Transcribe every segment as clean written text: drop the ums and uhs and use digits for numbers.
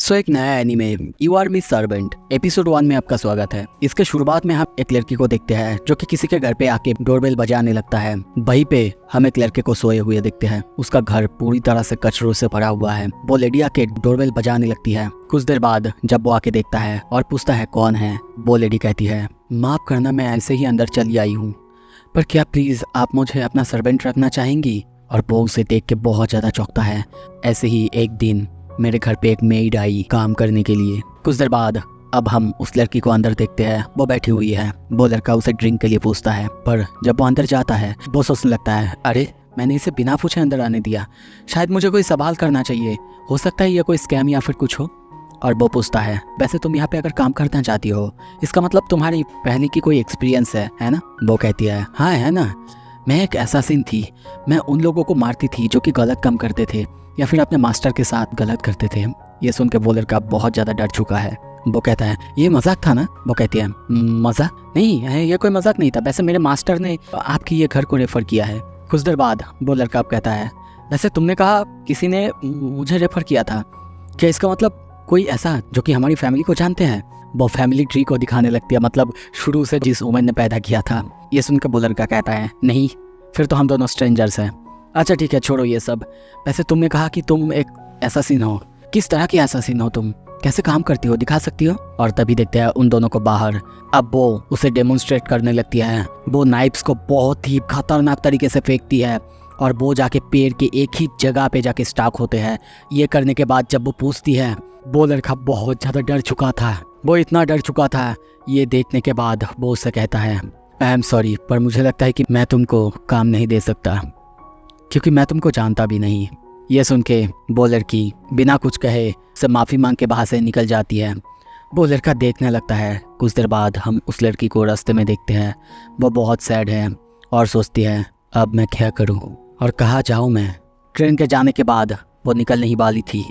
सो एक नया anime you are me servant episode 1 में आपका स्वागत है। इसके शुरुआत में हम एक लड़की को देखते हैं जो कि किसी के घर पे आके डोरबेल बजाने लगता है। वहीं पे हम एक लड़के को सोए हुए देखते हैं। उसका घर पूरी तरह से कचरों से भरा हुआ है। वो लेडी आके डोरबेल बजाने लगती है। कुछ देर बाद जब वो आके देखता है और पूछता है कौन है, वो लेडी कहती है माफ करना, मैं ऐसे ही अंदर चली आई हूँ, पर क्या प्लीज आप मुझे अपना सर्वेंट रखना चाहेंगी। और वो उसे देख के बहुत ज्यादा चौंकता है। ऐसे ही एक दिन मेरे घर पे एक मेड आई काम करने के लिए। कुछ देर बाद अब हम उस लड़की को अंदर देखते हैं। वो बैठी हुई है। वो लड़का उसे ड्रिंक के लिए पूछता है, पर जब वो अंदर जाता है वो सोचने लगता है अरे मैंने इसे बिना पूछे अंदर आने दिया, शायद मुझे कोई सवाल करना चाहिए, हो सकता है ये कोई स्कैम या फिर कुछ हो। और वो पूछता है वैसे तुम यहाँ पे अगर काम करना चाहती हो इसका मतलब तुम्हारी पहले की कोई एक्सपीरियंस है ना। वो कहती है हाँ है ना, मैं एक एसासिन थी। मैं उन लोगों को मारती थी जो कि गलत काम करते थे या फिर अपने मास्टर के साथ गलत करते थे। ये सुन के वो लड़का बहुत ज़्यादा डर चुका है। वो कहता है ये मजाक था ना। वो कहती है मजाक नहीं है, ये कोई मजाक नहीं था, वैसे मेरे मास्टर ने आपकी ये घर को रेफर किया है। कुछ देर बाद वो लड़का अब कहता है वैसे तुमने कहा किसी ने मुझे रेफर किया था, क्या इसका मतलब कोई ऐसा जो कि हमारी फैमिली को जानते हैं। वो फैमिली ट्री को दिखाने लगती है, मतलब शुरू से जिस वुमन ने पैदा किया था। ये सुनकर वो लड़का कहता है नहीं, फिर तो हम दोनों स्ट्रेंजर्स हैं। अच्छा ठीक है छोड़ो ये सब। वैसे तुमने कहा कि तुम एक एसासिन हो, किस तरह की एसासिन हो तुम, कैसे काम करती हो, दिखा सकती हो। और तभी देखते हैं उन दोनों को बाहर। अब वो उसे डेमोन्स्ट्रेट करने लगती है। वो नाइफ्स को बहुत ही खतरनाक तरीके से फेंकती है और वो जाके पेड़ के एक ही जगह पे जाके स्टॉक होते हैं। ये करने के बाद जब वो पूछती है, वो लड़का बहुत ज़्यादा डर चुका था। वो इतना डर चुका था, ये देखने के बाद वो उससे कहता है आई एम सॉरी, पर मुझे लगता है कि मैं तुमको काम नहीं दे सकता क्योंकि मैं तुमको जानता भी नहीं। ये सुन के वो लड़की बिना कुछ कहे से माफ़ी मांग के बाहर से निकल जाती है। वो लड़का देखने लगता है। कुछ देर बाद हम उस लड़की को रास्ते में देखते हैं। वो बहुत सैड है और सोचती है अब मैं क्या करूं और कहाँ जाऊं मैं। ट्रेन के जाने के बाद वो निकल नहीं वाली थी,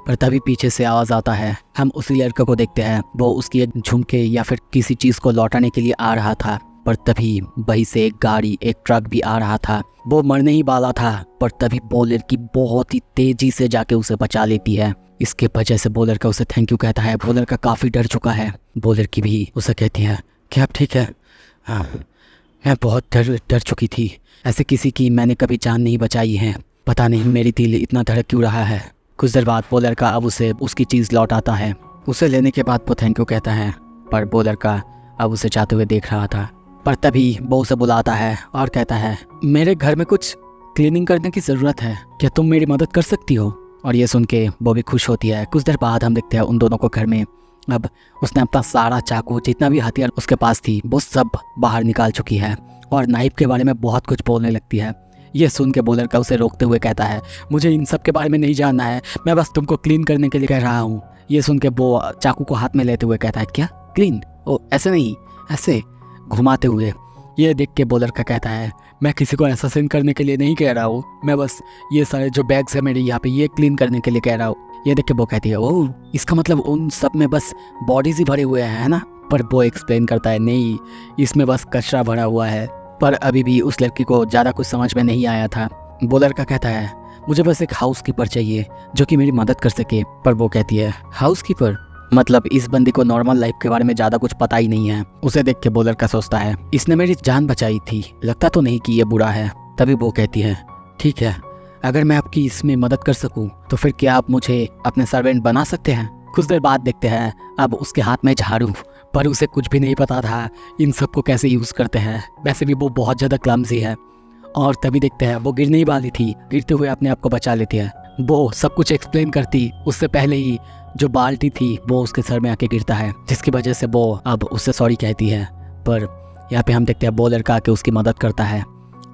पर तभी पीछे से आवाज़ आता है। हम उसी लड़के को देखते हैं। वो उसकी एक झुमके या फिर किसी चीज़ को लौटाने के लिए आ रहा था, पर तभी वहीं से एक गाड़ी, एक ट्रक भी आ रहा था। वो मरने ही वाला था, पर तभी वो लड़की बहुत ही तेजी से जाके उसे बचा लेती है। इसके वजह से वो लड़का उसे थैंक यू कहता है। वो लड़का काफ़ी डर चुका है। वो लड़की भी उसे कहती है क्या आप ठीक है। हाँ, मैं बहुत डर चुकी थी, ऐसे किसी की मैंने कभी जान नहीं बचाई है, पता नहीं मेरी दिल इतना धड़क क्यों रहा है। कुछ देर बाद वो लड़का अब उसे उसकी चीज़ लौटाता है। उसे लेने के बाद वो थैंक यू कहता है, पर वो लड़का अब उसे जाते हुए देख रहा था। पर तभी वो उसे बुलाता है और कहता है मेरे घर में कुछ क्लीनिंग करने की ज़रूरत है, क्या तुम मेरी मदद कर सकती हो। और ये सुन के वो भी खुश होती है। कुछ देर बाद हम देखते हैं उन दोनों को घर में। अब उसने अपना सारा चाकू, जितना भी हथियार उसके पास थी, वो सब बाहर निकाल चुकी है और नाइफ के बारे में बहुत कुछ बोलने लगती है। ये सुन के वो लड़का उसे रोकते हुए कहता है मुझे इन सब के बारे में नहीं जानना है, मैं बस तुमको क्लीन करने के लिए कह रहा हूँ। ये सुन के वो चाकू को हाथ में लेते हुए कहता है क्या क्लीन, ओ ऐसे नहीं, ऐसे घुमाते हुए। ये देख के वो लड़का कहता है मैं किसी को एसासिन करने के लिए नहीं कह रहा हूँ, मैं बस ये सारे जो बैग्स है मेरे यहाँ पे ये क्लीन करने के लिए कह रहा हूँ। ये देख के वो कहती है ओह, इसका मतलब उन सब में बस बॉडीज ही भरे हुए हैं, है ना। पर वो एक्सप्लेन करता है नहीं, इसमें बस कचरा भरा हुआ है। पर अभी भी उस लड़की को ज़्यादा कुछ समझ में नहीं आया था। वो लड़का कहता है मुझे बस एक हाउसकीपर चाहिए जो कि मेरी मदद कर सके। पर वो कहती है हाउसकीपर, मतलब इस बंदी को नॉर्मल लाइफ के बारे में ज़्यादा कुछ पता ही नहीं है। उसे देख के वो लड़का सोचता है इसने मेरी जान बचाई थी, लगता तो नहीं कि ये बुरा है। तभी वो कहती है ठीक है, अगर मैं आपकी इसमें मदद कर सकूं तो फिर क्या आप मुझे अपने सर्वेंट बना सकते हैं। कुछ देर बाद देखते हैं अब उसके हाथ में झाड़ू, पर उसे कुछ भी नहीं पता था इन सब को कैसे यूज़ करते हैं। वैसे भी वो बहुत ज़्यादा क्लमज़ी है। और तभी देखते हैं वो गिरने ही वाली थी, गिरते हुए अपने आप को बचा लेती है। वो सब कुछ एक्सप्लेन करती उससे पहले ही जो बाल्टी थी वो उसके सर में आके गिरता है, जिसकी वजह से वो अब उससे सॉरी कहती है। पर यहाँ पे हम देखते हैं वो लड़का आके उसकी मदद करता है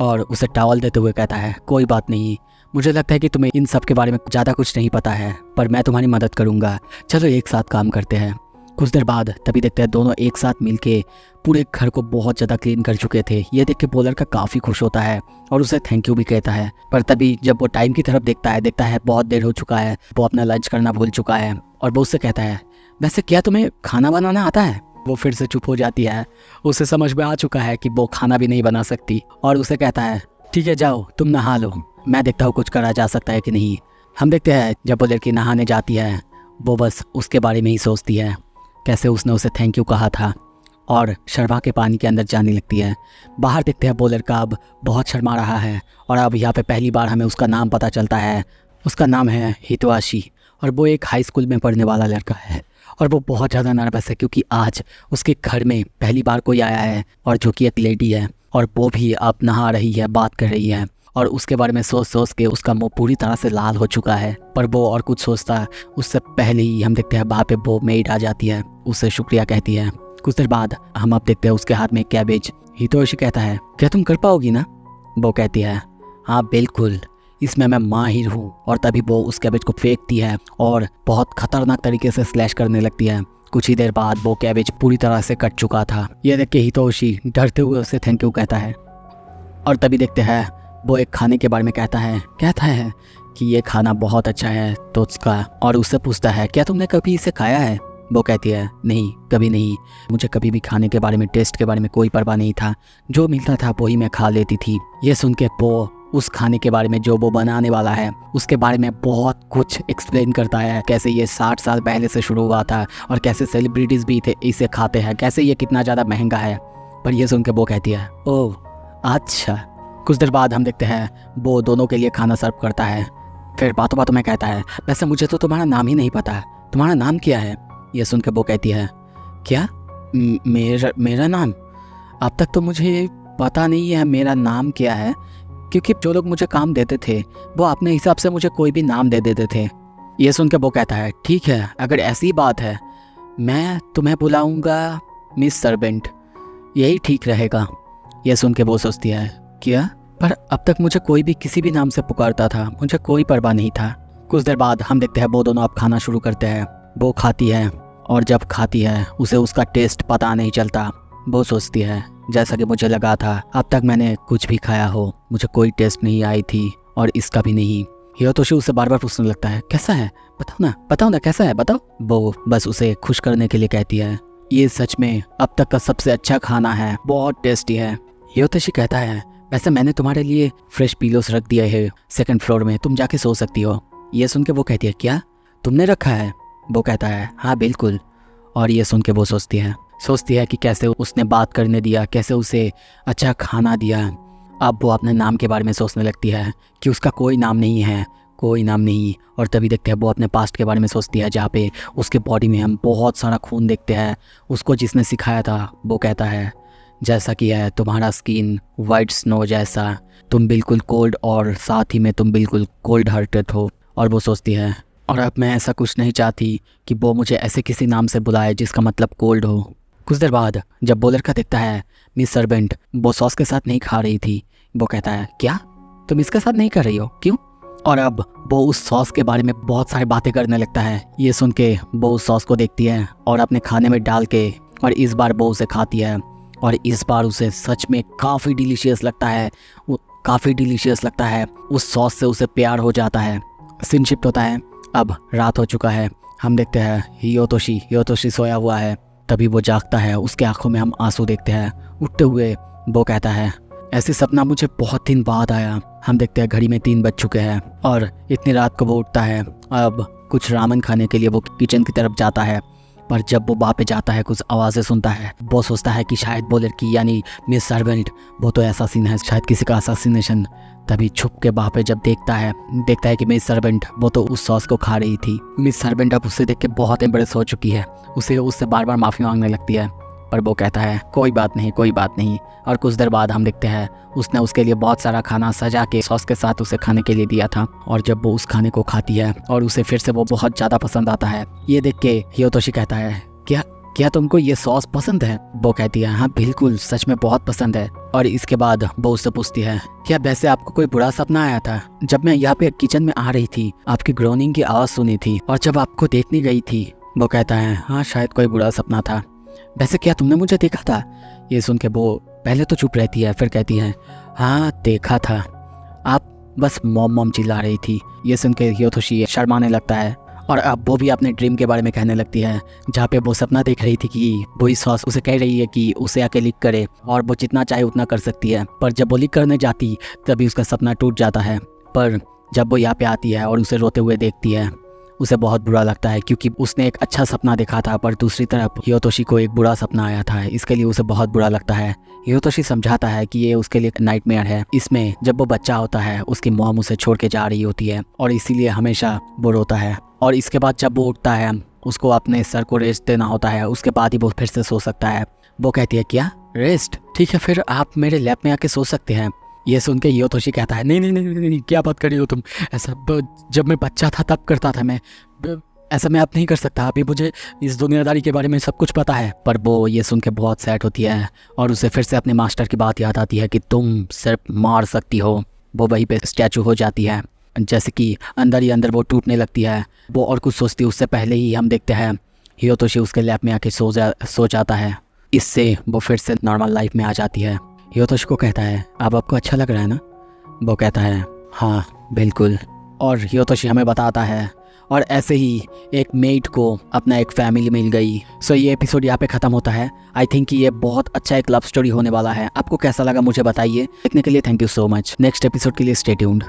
और उसे टॉवल देते हुए कहता है कोई बात नहीं, मुझे लगता है कि तुम्हें इन सब के बारे में ज़्यादा कुछ नहीं पता है, पर मैं तुम्हारी मदद करूँगा, चलो एक साथ काम करते हैं। कुछ देर बाद तभी देखते हैं दोनों एक साथ मिलके पूरे घर को बहुत ज़्यादा क्लीन कर चुके थे। ये देख के वो लड़का काफ़ी खुश होता है और उसे थैंक यू भी कहता है। पर तभी जब वो टाइम की तरफ देखता है बहुत देर हो चुका है, वो अपना लंच करना भूल चुका है। और वो उससे कहता है वैसे क्या तुम्हें खाना बनाना आता है। वो फिर से चुप हो जाती है। उसे समझ में आ चुका है कि वो खाना भी नहीं बना सकती और उसे कहता है ठीक है जाओ तुम नहा लो, मैं देखता हूँ कुछ करा जा सकता है कि नहीं। हम देखते हैं जब वो लड़की नहाने जाती है वो बस उसके बारे में ही सोचती है, कैसे उसने उसे थैंक यू कहा था, और शर्मा के पानी के अंदर जाने लगती है। बाहर देखते हैं वो लड़का अब बहुत शर्मा रहा है, और अब यहाँ पे पहली बार हमें उसका नाम पता चलता है। उसका नाम है हितवाशी, और वो एक हाई स्कूल में पढ़ने वाला लड़का है। और वो बहुत ज़्यादा नर्वस है क्योंकि आज उसके घर में पहली बार कोई आया है, और जो कि एक लेडी है, और वो भी अब नहा रही है, बात कर रही है, और उसके बारे में सोच सोच के उसका मुंह पूरी तरह से लाल हो चुका है। पर वो और कुछ सोचता उससे पहले ही हम देखते हैं वहाँ पे वो मेड आ जाती है, उससे शुक्रिया कहती है। कुछ देर बाद हम अब देखते हैं उसके हाथ में कैबेज। हितोशी कहता है, क्या तुम कर पाओगी ना? वो कहती है, हाँ बिल्कुल, इसमें मैं माहिर हूँ। और तभी वो उस कैबेज को फेंकती है और बहुत खतरनाक तरीके से स्लैश करने लगती है। कुछ ही देर बाद वो कैबेज पूरी तरह से कट चुका था। ये देख के हितोशी डरते हुए उसे थैंक यू कहता है। और तभी देखते हैं वो एक खाने के बारे में कहता है कि ये खाना बहुत अच्छा है तो उसका, और उससे पूछता है, क्या तुमने कभी इसे खाया है? वो कहती है, नहीं, कभी नहीं। मुझे कभी भी खाने के बारे में, टेस्ट के बारे में कोई परवाह नहीं था। जो मिलता था वही मैं खा लेती थी। ये सुन के वो उस खाने के बारे में जो वो बनाने वाला है उसके बारे में बहुत कुछ एक्सप्लेन करता है, कैसे ये 60 साल पहले से शुरू हुआ था और कैसे सेलिब्रिटीज़ भी थे इसे खाते हैं, कैसे ये कितना ज़्यादा महंगा है। पर ये सुन के वो कहती है, ओह अच्छा। कुछ देर बाद हम देखते हैं वो दोनों के लिए खाना सर्व करता है। फिर बातों बातों में कहता है, वैसे मुझे तो तुम्हारा नाम ही नहीं पता, तुम्हारा नाम क्या है? ये सुन के वो कहती है, क्या मेरा नाम? अब तक तो मुझे पता नहीं है मेरा नाम क्या है, क्योंकि जो लोग मुझे काम देते थे वो अपने हिसाब से मुझे कोई भी नाम दे देते थे। ये सुन के वो कहता है, ठीक है, अगर ऐसी बात है मैं तुम्हें बुलाऊंगा मिस सर्वेंट, यही ठीक रहेगा। ये सुन के वो सोचती है, क्या? पर अब तक मुझे कोई भी किसी भी नाम से पुकारता था, मुझे कोई परवाह नहीं था। कुछ देर बाद हम देखते हैं वो दोनों अब खाना शुरू करते हैं। वो खाती है, और जब खाती है उसे उसका टेस्ट पता नहीं चलता। वो सोचती है, जैसा कि मुझे लगा था, अब तक मैंने कुछ भी खाया हो मुझे कोई टेस्ट नहीं आई थी, और इसका भी नहीं। हिरोतोशी उससे बार बार पूछने लगता है, कैसा है? बताओ ना कैसा है, बताओ। वो बस उसे खुश करने के लिए कहती है, ये सच में अब तक का सबसे अच्छा खाना है, बहुत टेस्टी है। हिरोतोशी कहता है, वैसे मैंने तुम्हारे लिए फ्रेश पिलोस रख दिया है सेकंड फ्लोर में, तुम जाके सो सकती हो। ये सुन के वो कहती है, क्या तुमने रखा है? वो कहता है, हाँ बिल्कुल। और ये सुन के वो सोचती है कि कैसे उसने बात करने दिया, कैसे उसे अच्छा खाना दिया। अब वो अपने नाम के बारे में सोचने लगती है कि उसका कोई नाम नहीं है, कोई नाम नहीं। और तभी देखते हैं वो अपने पास्ट के बारे में सोचती है, जहाँ पे उसके बॉडी में हम बहुत सारा खून देखते हैं। उसको जिसने सिखाया था वो कहता है, जैसा कि है तुम्हारा स्किन वाइट स्नो जैसा, तुम बिल्कुल कोल्ड और साथ ही में तुम बिल्कुल कोल्ड हार्टेड हो। और वो सोचती है, और अब मैं ऐसा कुछ नहीं चाहती कि वो मुझे ऐसे किसी नाम से बुलाए जिसका मतलब कोल्ड हो। कुछ देर बाद जब वो लड़का देखता है मिस सर्वेंट वो सॉस के साथ नहीं खा रही थी, वो कहता है, क्या तुम इसके साथ नहीं कर रही हो, क्यों? और अब वो उस सॉस के बारे में बहुत सारी बातें करने लगता है। ये सुन के वो उस सॉस को देखती है और अपने खाने में डाल के, और इस बार वो उसे खाती है, और इस बार उसे सच में काफ़ी डिलीशियस लगता है। वो काफ़ी डिलीशियस लगता है, उस सॉस से उसे प्यार हो जाता है। सीन शिफ्ट होता है, अब रात हो चुका है। हम देखते हैं हिरोतोशी सोया हुआ है। तभी वो जागता है, उसके आंखों में हम आंसू देखते हैं। उठते हुए वो कहता है, ऐसे सपना मुझे बहुत दिन बाद आया। हम देखते हैं घड़ी में 3 बज चुके हैं, और इतनी रात को वो उठता है। अब कुछ रामेन खाने के लिए वो किचन की तरफ जाता है, पर जब वो वहाँ पे जाता है कुछ आवाज़ें सुनता है। वो सोचता है कि शायद वो लड़की यानी मिस सर्वेंट वो तो असैसिन है, शायद किसी का असैसिनेशन। तभी छुप के वहाँ पे जब देखता है कि मिस सर्वेंट वो तो उस सॉस को खा रही थी। मिस सर्वेंट अब उससे देख के बहुत एम्बरेस हो चुकी है, उससे बार बार माफ़ी मांगने लगती है, पर वो कहता है, कोई बात नहीं। और कुछ देर बाद हम देखते हैं उसने उसके लिए बहुत सारा खाना सजा के सॉस के साथ उसे खाने के लिए दिया था। और जब वो उस खाने को खाती है और उसे फिर से वो बहुत ज़्यादा पसंद आता है। ये देख के हिरोतोशी कहता है, क्या तुमको ये सॉस पसंद है? वो कहती है, हाँ बिल्कुल, सच में बहुत पसंद है। और इसके बाद वो उससे पूछती है, क्या वैसे आपको कोई बुरा सपना आया था? जब मैं यहाँ पे किचन में आ रही थी आपकी ग्रोनिंग की आवाज़ सुनी थी, और जब आपको देखने गई थी। वो कहता है, हाँ शायद कोई बुरा सपना था। वैसे क्या तुमने मुझे देखा था? ये सुन के वो पहले तो चुप रहती है, फिर कहती है, हाँ देखा था, आप बस मॉम चिल्ला रही थी। ये सुन के हिरोतोशी शर्माने लगता है, और अब वो भी अपने ड्रीम के बारे में कहने लगती है, जहाँ पे वो सपना देख रही थी कि वही सॉस उसे कह रही है कि उसे आके लिक करे, और वो जितना चाहे उतना कर सकती है। पर जब वो लिक करने जाती तभी उसका सपना टूट जाता है। पर जब वो यहाँ पे आती है और उसे रोते हुए देखती है, उसे बहुत बुरा लगता है क्योंकि उसने एक अच्छा सपना देखा था, पर दूसरी तरफ हियोतोशी को एक बुरा सपना आया था। इसके लिए उसे बहुत बुरा लगता है। हियोतोशी समझाता है कि ये उसके लिए नाइटमेयर है। इसमें जब वो बच्चा होता है उसकी मॉम उसे छोड़ के जा रही होती है और इसीलिए हमेशा वो रोता है। और इसके बाद जब वो उठता है उसको अपने सर को रेस्ट देना होता है, उसके बाद ही वो फिर से सो सकता है। वो कहती है क्या रेस्ट? ठीक है फिर आप मेरे लैब में आके सो सकते हैं। ये सुन के हियोतोशी कहता है नहीं नहीं नहीं नहीं, नहीं क्या बात कर रही हो तुम? ऐसा जब मैं बच्चा था तब करता था मैं, ऐसा मैं अब नहीं कर सकता। अभी मुझे इस दुनियादारी के बारे में सब कुछ पता है। पर वो ये सुन के बहुत सैड होती है और उसे फिर से अपने मास्टर की बात याद आती है कि तुम सिर्फ मार सकती हो। वो वहीं पे स्टैचू हो जाती है, जैसे कि अंदर ही अंदर वो टूटने लगती है। वो और कुछ सोचती है उससे पहले ही हम देखते हैं हियोतोशी उसके लैब में आके सो जाता है। इससे वो फिर से नॉर्मल लाइफ में आ जाती है। हियोतोशी को कहता है अब आपको अच्छा लग रहा है ना? वो कहता है हाँ बिल्कुल। और हियोतोशी हमें बताता है और ऐसे ही एक मेट को अपना एक फैमिली मिल गई। सो ये एपिसोड यहाँ पे ख़त्म होता है। आई थिंक ये बहुत अच्छा एक लव स्टोरी होने वाला है। आपको कैसा लगा मुझे बताइए। देखने के लिए thank you so much. Next episode के लिए स्टे ट्यून्ड।